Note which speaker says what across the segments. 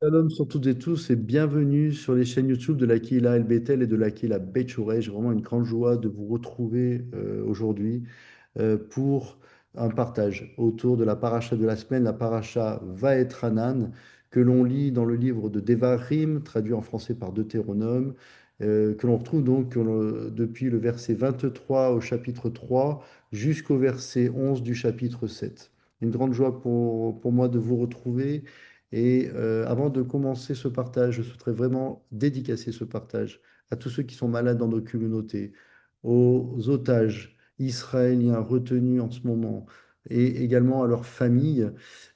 Speaker 1: Shalom sur toutes et tous et bienvenue sur les chaînes YouTube de la Kehila El Bethel et de la Kehila Beit Shorei. J'ai vraiment une grande joie de vous retrouver aujourd'hui pour un partage autour de la paracha de la semaine, la paracha Vaetranan, que l'on lit dans le livre de Devarim, traduit en français par Deutéronome, que l'on retrouve donc depuis le verset 23 au chapitre 3 jusqu'au verset 11 du chapitre 7. Une grande joie pour moi de vous retrouver. Et avant de commencer ce partage, je souhaiterais vraiment dédicacer ce partage à tous ceux qui sont malades dans nos communautés, aux otages israéliens retenus en ce moment, et également à leurs familles.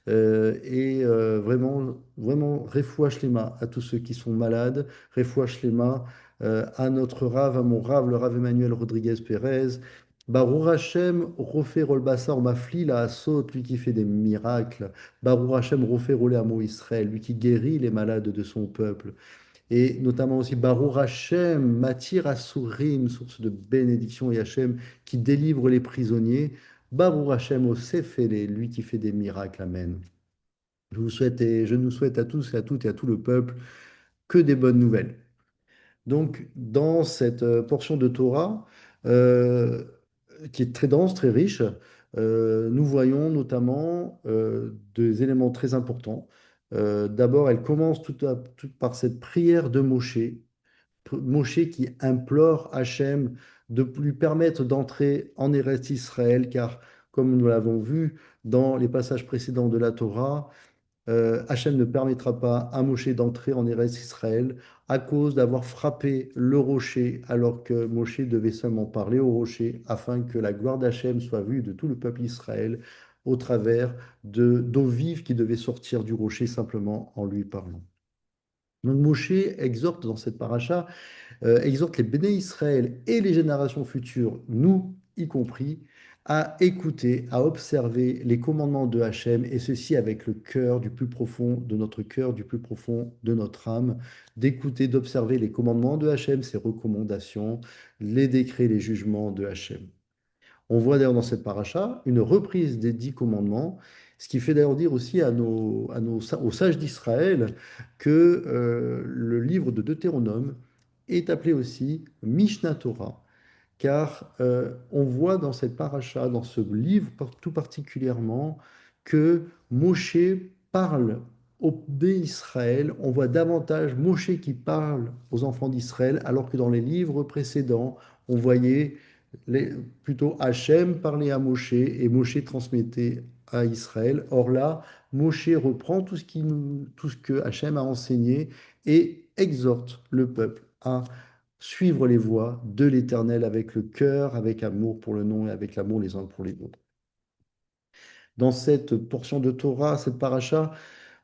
Speaker 1: Vraiment, vraiment, refoua shlema à tous ceux qui sont malades, refoua shlema à notre Rav, à mon Rav, le Rav Emmanuel Rodriguez Pérez. Baruch Hashem, Rofer Olbassar Mafli, la Assot, lui qui fait des miracles. Baruch Hashem, Rofer Amo Israël, lui qui guérit les malades de son peuple. Et notamment aussi Baruch Hashem, Matir Asurim, source de bénédiction, et Hashem qui délivre les prisonniers. Baruch Hashem, Osefele, lui qui fait des miracles. Amen. Je vous souhaite et je nous souhaite à tous et à toutes et à tout le peuple que des bonnes nouvelles. Donc, dans cette portion de Torah, euh, qui est très dense, très riche, nous voyons notamment des éléments très importants. D'abord, elle commence tout par cette prière de Moshe, Moshe qui implore Hachem de lui permettre d'entrer en Eretz Israël, car comme nous l'avons vu dans les passages précédents de la Torah, Hachem ne permettra pas à Moshe d'entrer en Eretz Israël à cause d'avoir frappé le rocher alors que Moshe devait seulement parler au rocher afin que la gloire d'Hachem soit vue de tout le peuple d'Israël au travers de d'eau vive qui devait sortir du rocher simplement en lui parlant. Donc Moshe exhorte dans cette paracha, exhorte les béné Israël et les générations futures, nous y compris, à écouter, à observer les commandements de Hachem, et ceci avec le cœur du plus profond de notre cœur, du plus profond de notre âme, d'écouter, d'observer les commandements de Hachem, ses recommandations, les décrets, les jugements de Hachem. On voit d'ailleurs dans cette paracha une reprise des 10 commandements, ce qui fait d'ailleurs dire aussi aux sages d'Israël que le livre de Deutéronome est appelé aussi Mishnah Torah, car on voit dans cette paracha, dans ce livre tout particulièrement, que Moshe parle au d'Israël. On voit davantage Moshe qui parle aux enfants d'Israël, alors que dans les livres précédents, on voyait les- plutôt Hachem parler à Moshe et Moshe transmettait à Israël. Or là, Moshe reprend tout ce que Hachem a enseigné et exhorte le peuple à suivre les voies de l'Éternel avec le cœur, avec amour pour le nom et avec l'amour les uns pour les autres. Dans cette portion de Torah, cette paracha,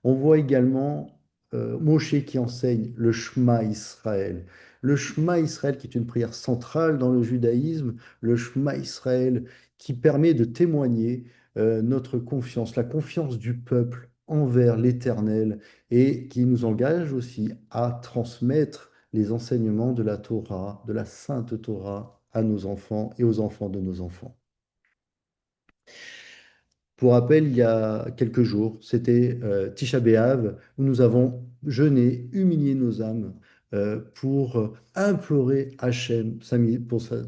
Speaker 1: on voit également Moshe qui enseigne le Shema Israël. Le Shema Israël qui est une prière centrale dans le judaïsme, le Shema Israël qui permet de témoigner notre confiance, la confiance du peuple envers l'Éternel et qui nous engage aussi à transmettre les enseignements de la Torah, de la Sainte Torah à nos enfants et aux enfants de nos enfants. Pour rappel, il y a quelques jours, c'était Tisha B'Av, où nous avons jeûné, humilié nos âmes pour implorer Hachem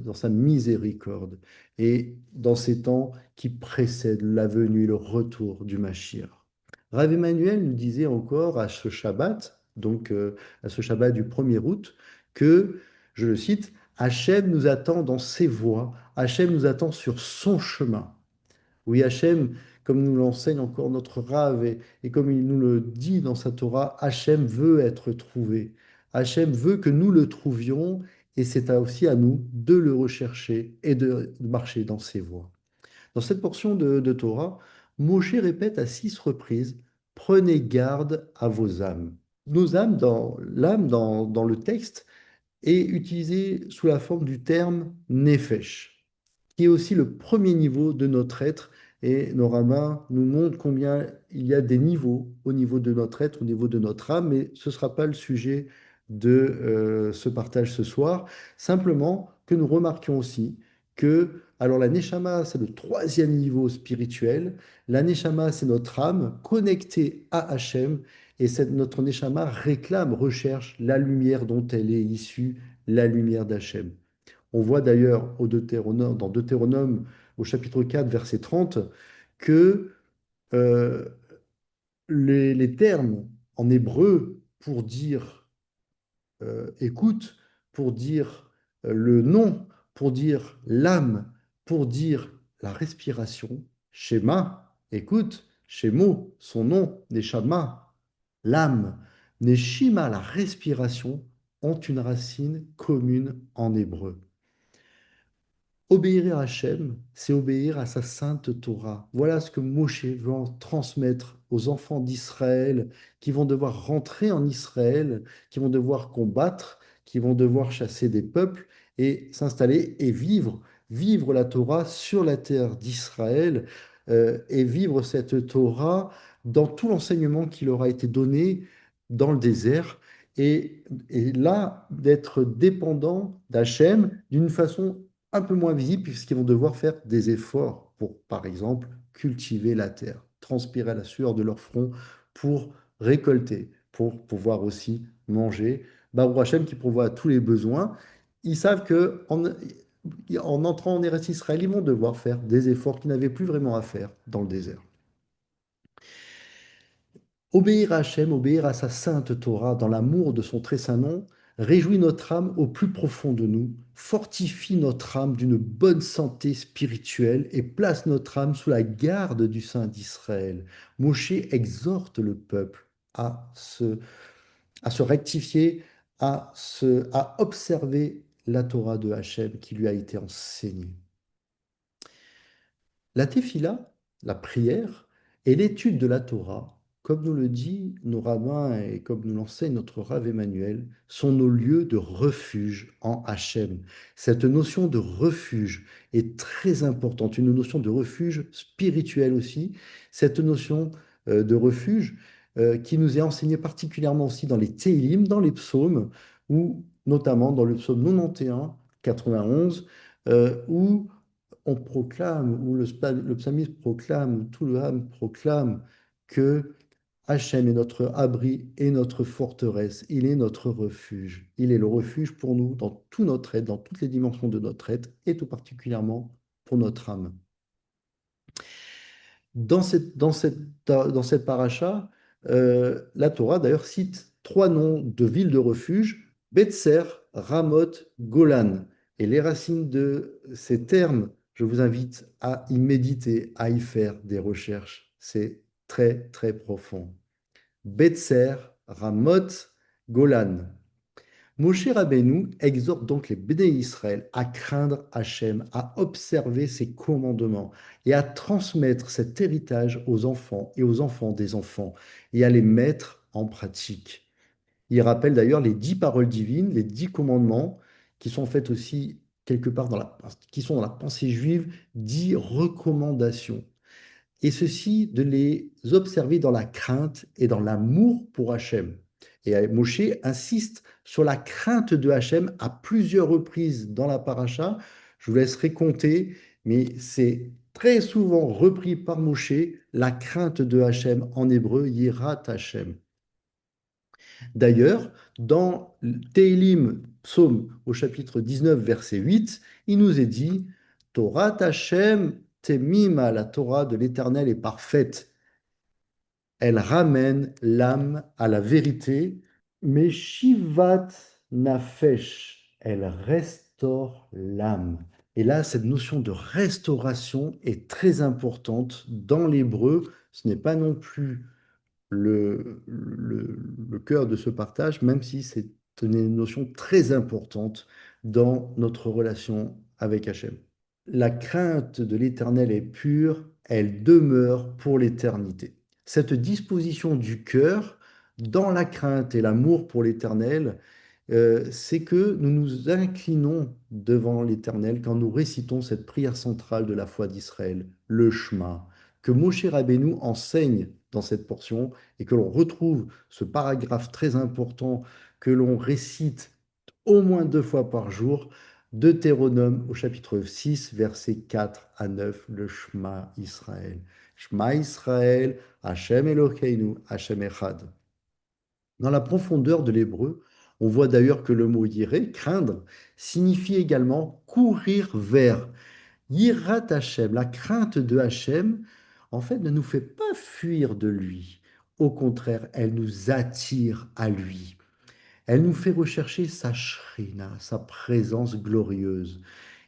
Speaker 1: dans sa miséricorde et dans ces temps qui précèdent la venue et le retour du Mashiach. Rav Emmanuel nous disait encore à ce Shabbat, donc à ce Shabbat du 1er août, que, je le cite, Hachem nous attend dans ses voies, Hachem nous attend sur son chemin. Oui, Hachem, comme nous l'enseigne encore notre Rav et comme il nous le dit dans sa Torah, Hachem veut être trouvé. Hachem veut que nous le trouvions et c'est aussi à nous de le rechercher et de marcher dans ses voies. Dans cette portion de Torah, Moshe répète à 6 reprises, prenez garde à vos âmes. Nos âmes, dans le texte, est utilisée sous la forme du terme nefesh, qui est aussi le premier niveau de notre être. Et nos rabbins nous montrent combien il y a des niveaux au niveau de notre être, au niveau de notre âme, mais ce ne sera pas le sujet de ce partage ce soir. Simplement que nous remarquions aussi que, alors la Neshama, c'est le troisième niveau spirituel. La Neshama, c'est notre âme connectée à Hachem. Et notre Neshama réclame, recherche la lumière dont elle est issue, la lumière d'Hachem. On voit d'ailleurs dans Deutéronome, au chapitre 4, verset 30, que euh, les termes en hébreu pour dire écoute, pour dire le nom, pour dire l'âme, pour dire la respiration, Shema, écoute, Shemo, son nom, Neshama, l'âme, Neshima, la respiration, ont une racine commune en hébreu. Obéir à Hachem, c'est obéir à sa sainte Torah. Voilà ce que Moshe veut en transmettre aux enfants d'Israël qui vont devoir rentrer en Israël, qui vont devoir combattre, qui vont devoir chasser des peuples et s'installer et vivre la Torah sur la terre d'Israël et vivre cette Torah dans tout l'enseignement qui leur a été donné dans le désert. Et là, d'être dépendant d'Hachem d'une façon un peu moins visibles puisqu'ils vont devoir faire des efforts pour, par exemple, cultiver la terre, transpirer la sueur de leur front pour récolter, pour pouvoir aussi manger. Baruch Hashem qui pourvoit à tous les besoins. Ils savent que en entrant en Eretz Israël, ils vont devoir faire des efforts qu'ils n'avaient plus vraiment à faire dans le désert. Obéir à Hachem, obéir à sa sainte Torah dans l'amour de son très saint nom, réjouit notre âme au plus profond de nous, fortifie notre âme d'une bonne santé spirituelle et place notre âme sous la garde du Saint d'Israël. Moshe exhorte le peuple à se rectifier, à observer la Torah de Hachem qui lui a été enseignée. La tefila, la prière, est l'étude de la Torah, comme nous le dit nos rabbins et comme nous l'enseigne notre Rav Emmanuel, sont nos lieux de refuge en Hachem. Cette notion de refuge est très importante, une notion de refuge spirituel aussi. Cette notion de refuge qui nous est enseignée particulièrement aussi dans les Télim, dans les psaumes, ou notamment dans le psaume 91, 91, où on proclame, ou le psalmiste proclame, tout le âme proclame que Hachem est notre abri et notre forteresse. Il est notre refuge. Il est le refuge pour nous dans tout notre être, dans toutes les dimensions de notre être, et tout particulièrement pour notre âme. Dans cette paracha, la Torah d'ailleurs cite trois noms de villes de refuge, Betser, Ramoth, Golan. Et les racines de ces termes, je vous invite à y méditer, à y faire des recherches. C'est très, très profond. Betser, Ramoth, Golan. Moshe Rabbeinu exhorte donc les Béné Israël à craindre Hachem, à observer ses commandements et à transmettre cet héritage aux enfants et aux enfants des enfants et à les mettre en pratique. Il rappelle d'ailleurs les 10 paroles divines, les 10 commandements qui sont faites aussi quelque part qui sont dans la pensée juive, 10 recommandations et ceci de les observer dans la crainte et dans l'amour pour Hachem. Et Moshe insiste sur la crainte de Hachem à plusieurs reprises dans la paracha. Je vous laisserai compter, mais c'est très souvent repris par Moshe, la crainte de Hachem en hébreu, Yirat Hachem. D'ailleurs, dans Télim, psaume au chapitre 19, verset 8, il nous est dit Torah Hashem temima, la Torah de l'Éternel est parfaite. Elle ramène l'âme à la vérité, mais Shivat Nafesh, elle restaure l'âme. Et là, cette notion de restauration est très importante dans l'hébreu. Ce n'est pas non plus le cœur de ce partage, même si c'est une notion très importante dans notre relation avec Hachem. La crainte de l'Éternel est pure, elle demeure pour l'éternité. Cette disposition du cœur dans la crainte et l'amour pour l'Éternel, c'est que nous nous inclinons devant l'Éternel quand nous récitons cette prière centrale de la foi d'Israël, le Shema, que Moshe Rabbeinu enseigne dans cette portion et que l'on retrouve ce paragraphe très important que l'on récite au moins 2 fois par jour, Deutéronome au chapitre 6, versets 4 à 9, le Shema Israël. Shema Israël, Hashem Eloheinu, Hashem Echad. Dans la profondeur de l'hébreu, on voit d'ailleurs que le mot yiré, craindre, signifie également courir vers. Yirat Hachem, la crainte de Hachem, en fait, ne nous fait pas fuir de lui. Au contraire, elle nous attire à lui. Elle nous fait rechercher sa shrina, sa présence glorieuse.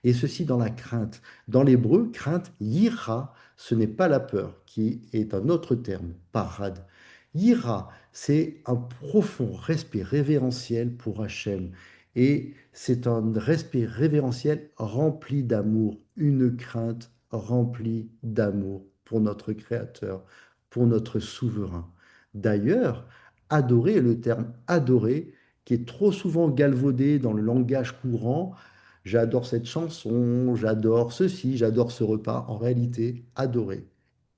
Speaker 1: Et ceci dans la crainte. Dans l'hébreu, crainte, yira, ce n'est pas la peur, qui est un autre terme, parade. Yira, c'est un profond respect révérentiel pour Hachem. Et c'est un respect révérentiel rempli d'amour, une crainte remplie d'amour pour notre Créateur, pour notre souverain. D'ailleurs, adorer est le terme adorer qui est trop souvent galvaudé dans le langage courant. J'adore cette chanson, j'adore ceci, j'adore ce repas. En réalité, adorer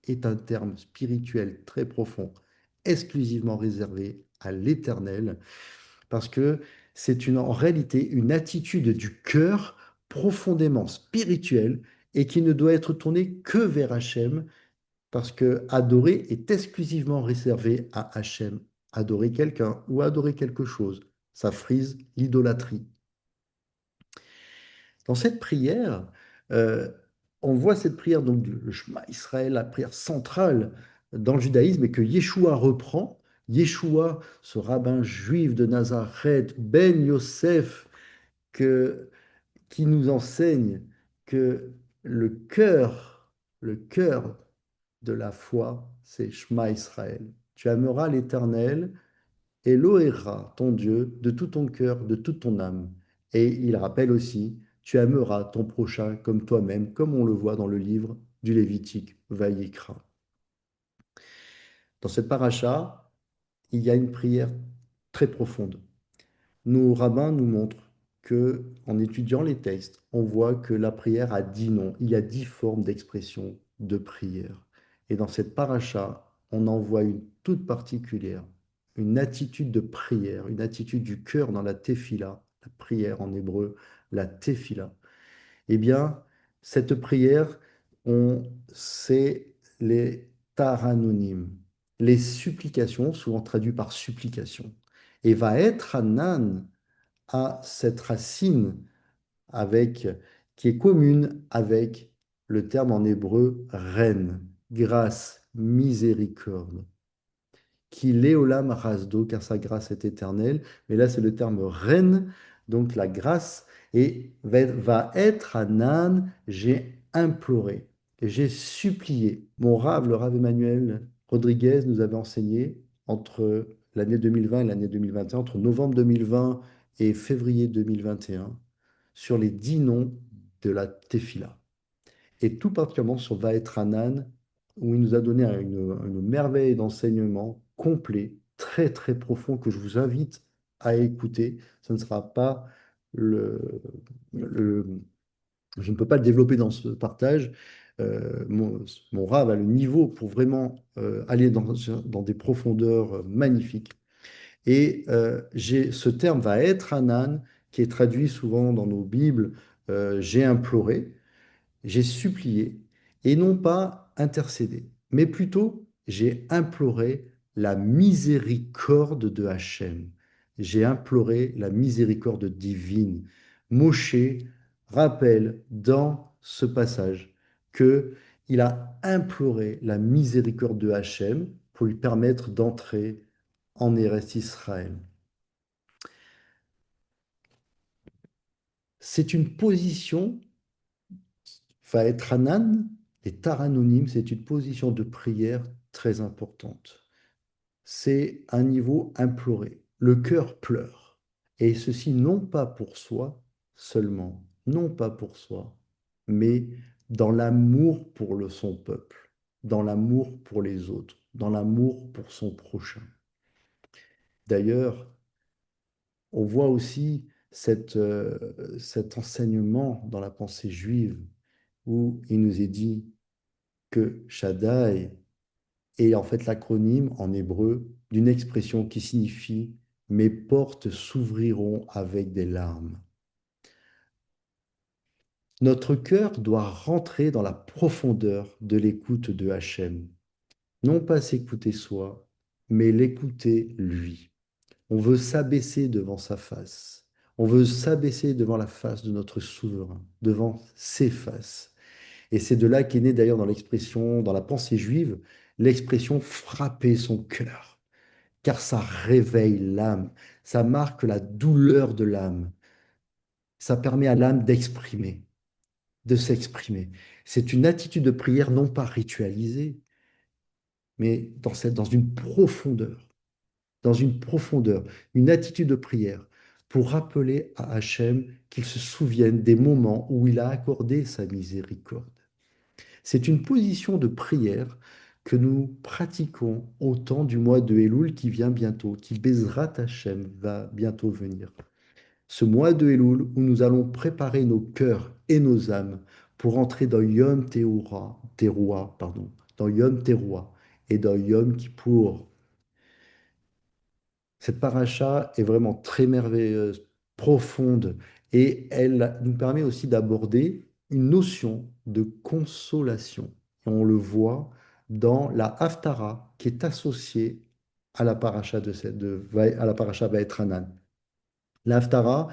Speaker 1: est un terme spirituel très profond, exclusivement réservé à l'Éternel, parce que c'est en réalité une attitude du cœur profondément spirituelle et qui ne doit être tournée que vers Hachem, parce que adorer est exclusivement réservé à Hachem. Adorer quelqu'un ou adorer quelque chose, ça frise l'idolâtrie. Dans cette prière, euh, on voit cette prière, donc le Shema Israël, la prière centrale dans le judaïsme, et que Yeshua reprend. Yeshua, ce rabbin juif de Nazareth, Ben Yosef, que, qui nous enseigne que le cœur de la foi, c'est Shema Israël. Tu aimeras l'Éternel Elohera, ton Dieu, de tout ton cœur, de toute ton âme. Et il rappelle aussi, tu aimeras ton prochain comme toi-même, comme on le voit dans le livre du Lévitique, Vaïkra. Dans cette paracha, il y a une prière très profonde. Nos rabbins nous montrent que, en étudiant les textes, on voit que la prière a 10 noms. Il y a 10 formes d'expression de prière. Et dans cette paracha, on en voit une toute particulière, une attitude de prière, une attitude du cœur dans la tefila, la prière en hébreu, la tefila. Eh bien, cette prière, c'est les taranonim, les supplications, souvent traduites par supplication. Et va être Hanan à cette racine avec, qui est commune avec le terme en hébreu reine, grâce, miséricorde, qui l'éolam rasdo, car sa grâce est éternelle. Mais là, c'est le terme reine, donc la grâce, et va être Anan, j'ai imploré, j'ai supplié. Mon Rav, le Rav Emmanuel Rodriguez, nous avait enseigné entre l'année 2020 et l'année 2021, entre novembre 2020 et février 2021, sur les 10 noms de la Tefila et tout particulièrement sur Vaetranan, où il nous a donné une merveille d'enseignement complet, très très profond, que je vous invite à écouter. Ce ne sera pas le- je ne peux pas le développer dans ce partage. Mon Rav a le niveau pour vraiment aller dans des profondeurs magnifiques. Et ce terme va être Anan, qui est traduit souvent dans nos Bibles, j'ai imploré. J'ai supplié et non pas intercédé, mais plutôt j'ai imploré la miséricorde de Hachem. J'ai imploré la miséricorde divine. Moshe rappelle dans ce passage que il a imploré la miséricorde de Hachem pour lui permettre d'entrer en Eretz Israël. C'est une position va être Hanan, les Taranonymes, c'est une position de prière très importante. C'est un niveau imploré. Le cœur pleure. Et ceci non pas pour soi seulement, non pas pour soi, mais dans l'amour pour son peuple, dans l'amour pour les autres, dans l'amour pour son prochain. D'ailleurs, on voit aussi cet enseignement dans la pensée juive où il nous est dit que Shaddai est en fait l'acronyme en hébreu d'une expression qui signifie mes portes s'ouvriront avec des larmes. Notre cœur doit rentrer dans la profondeur de l'écoute de Hachem. Non pas s'écouter soi, mais l'écouter lui. On veut s'abaisser devant sa face. On veut s'abaisser devant la face de notre souverain, devant ses faces. Et c'est de là qu'est née d'ailleurs dans l'expression, dans la pensée juive, l'expression frapper son cœur, car ça réveille l'âme, ça marque la douleur de l'âme, ça permet à l'âme d'exprimer, de s'exprimer. C'est une attitude de prière non pas ritualisée, mais dans dans une profondeur, une attitude de prière pour rappeler à Hachem qu'il se souvienne des moments où il a accordé sa miséricorde. C'est une position de prière que nous pratiquons au temps du mois de Elul qui vient bientôt, qui Bezrat Hachem va bientôt venir. Ce mois de Elul où nous allons préparer nos cœurs et nos âmes pour entrer dans Yom Teruah, dans Yom Teruah et dans Yom Kippour. Cette paracha est vraiment très merveilleuse, profonde, et elle nous permet aussi d'aborder une notion de consolation. Et on le voit dans la Haftara qui est associée à la paracha à la paracha Vaetranan. La Haftara,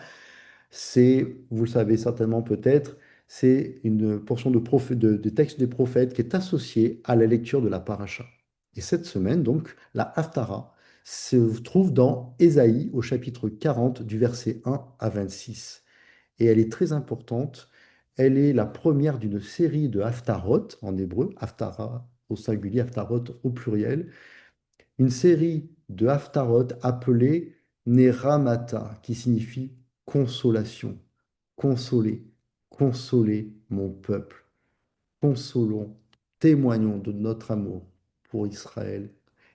Speaker 1: c'est, vous le savez certainement peut-être, c'est une portion des textes des prophètes qui est associée à la lecture de la paracha. Et cette semaine, donc, la Haftara se trouve dans Ésaïe au chapitre 40 du verset 1 à 26. Et elle est très importante. Elle est la première d'une série de Haftarot en hébreu, Haftara au singulier, Haftarot au pluriel, une série de Haftarot appelée Neramata, qui signifie consolation. Consoler, consoler mon peuple. Consolons, témoignons de notre amour pour Israël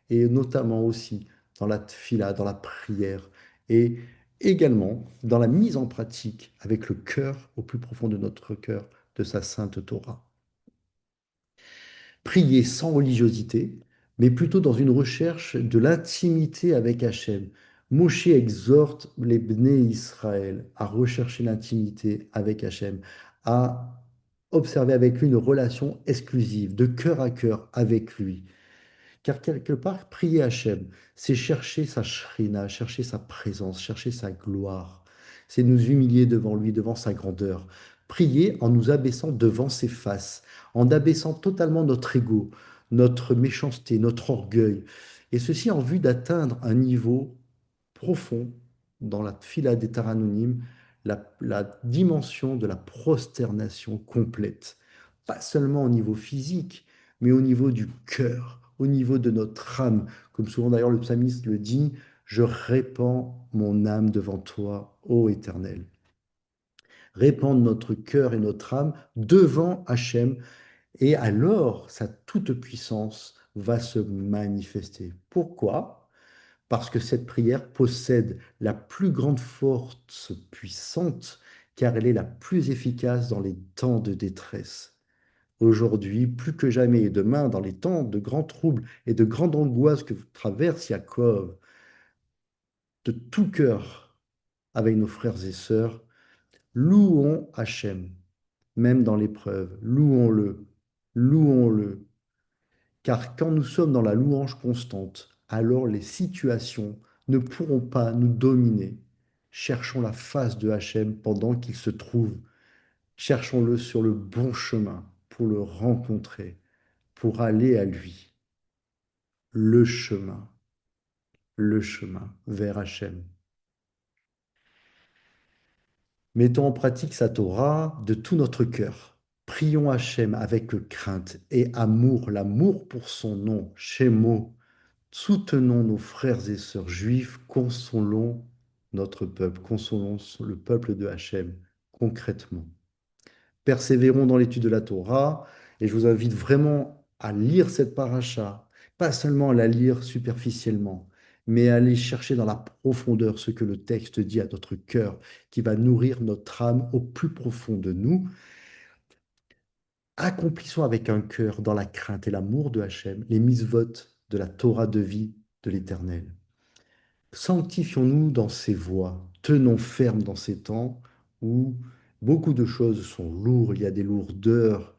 Speaker 1: et notamment aussi dans la tfila, dans la prière et également dans la mise en pratique avec le cœur au plus profond de notre cœur de sa sainte Torah. Prier sans religiosité, mais plutôt dans une recherche de l'intimité avec Hachem. Moshe exhorte les Bnei Israël à rechercher l'intimité avec Hachem, à observer avec lui une relation exclusive, de cœur à cœur avec lui. Car quelque part, prier Hachem, c'est chercher sa shrina, chercher sa présence, chercher sa gloire. C'est nous humilier devant lui, devant sa grandeur. Prier en nous abaissant devant ses faces, en abaissant totalement notre ego, notre méchanceté, notre orgueil. Et ceci en vue d'atteindre un niveau profond dans la fila des Taranonymes, la dimension de la prosternation complète. Pas seulement au niveau physique, mais au niveau du cœur, au niveau de notre âme. Comme souvent d'ailleurs le psalmiste le dit, je répands mon âme devant toi, ô Éternel. Répandre notre cœur et notre âme devant Hachem, et alors sa toute-puissance va se manifester. Pourquoi? Parce que cette prière possède la plus grande force puissante, car elle est la plus efficace dans les temps de détresse. Aujourd'hui, plus que jamais, et demain, dans les temps de grands troubles et de grande angoisse que traverse Yaakov, de tout cœur, avec nos frères et sœurs, louons Hachem, même dans l'épreuve. Louons-le, louons-le. Car quand nous sommes dans la louange constante, alors les situations ne pourront pas nous dominer. Cherchons la face de Hachem pendant qu'il se trouve. Cherchons-le sur le bon chemin pour le rencontrer, pour aller à lui. Le chemin, le chemin vers Hachem. Mettons en pratique sa Torah de tout notre cœur. Prions Hachem avec crainte et amour, l'amour pour son nom, Shemo. Soutenons nos frères et sœurs juifs, consolons notre peuple, consolons le peuple de Hachem concrètement. Persévérons dans l'étude de la Torah et je vous invite vraiment à lire cette paracha, pas seulement à la lire superficiellement, mais à aller chercher dans la profondeur ce que le texte dit à notre cœur, qui va nourrir notre âme au plus profond de nous. Accomplissons avec un cœur dans la crainte et l'amour de Hachem les mitzvot de la Torah de vie de l'Éternel. Sanctifions-nous dans ces voies, tenons ferme dans ces temps où beaucoup de choses sont lourdes, il y a des lourdeurs,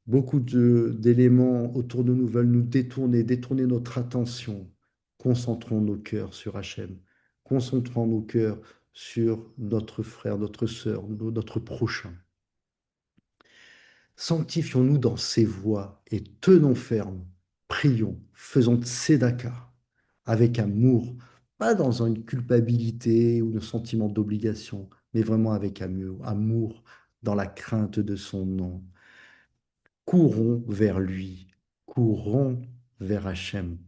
Speaker 1: beaucoup d'éléments autour de nous veulent nous détourner, détourner notre attention. Concentrons nos cœurs sur Hachem. concentrant nos cœurs sur notre frère, notre sœur, notre prochain. Sanctifions-nous dans ces voies et tenons ferme. Prions, faisons tzedaka avec amour, pas dans une culpabilité ou un sentiment d'obligation, mais vraiment avec amour, amour dans la crainte de son nom. Courons vers lui, courons vers Hachem,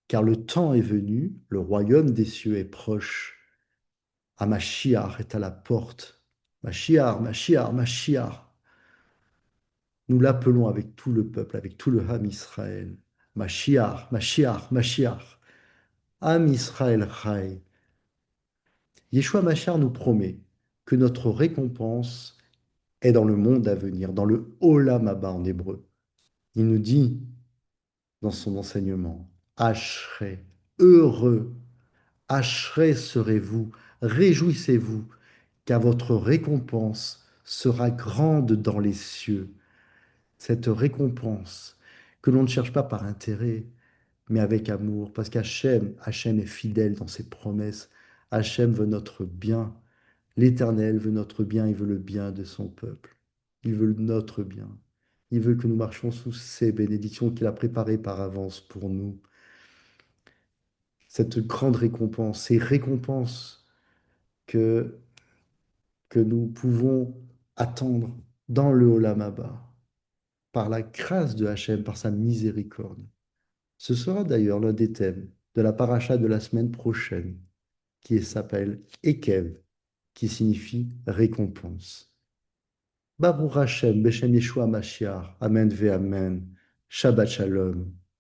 Speaker 1: car le temps est venu, le royaume des cieux est proche. Ah, Mashiach est à la porte. Mashiach, Mashiach, Mashiach. Nous l'appelons avec tout le peuple, avec tout le Ham Israël. Mashiach, Mashiach, Mashiach. Ham Israël Chai. Yeshua Mashiach nous promet que notre récompense est dans le monde à venir, dans le Olam Haba en hébreu. Il nous dit dans son enseignement, Ashrei, heureux, Ashrei serez-vous, réjouissez-vous, car votre récompense sera grande dans les cieux. Cette récompense que l'on ne cherche pas par intérêt, mais avec amour, parce Hachem est fidèle dans ses promesses. Hachem veut notre bien. L'Éternel veut notre bien, il veut le bien de son peuple. Il veut notre bien. Il veut que nous marchions sous ses bénédictions qu'il a préparées par avance pour nous. Cette grande récompense, ces récompenses que, que nous pouvons attendre dans le Olam Haba, par la grâce de Hachem, par sa miséricorde. Ce sera d'ailleurs l'un des thèmes de la paracha de la semaine prochaine, qui s'appelle Ekev, qui signifie récompense. Baruch Hashem, Beshem Yeshua Mashiach, Amen ve Amen, Shabbat Shalom.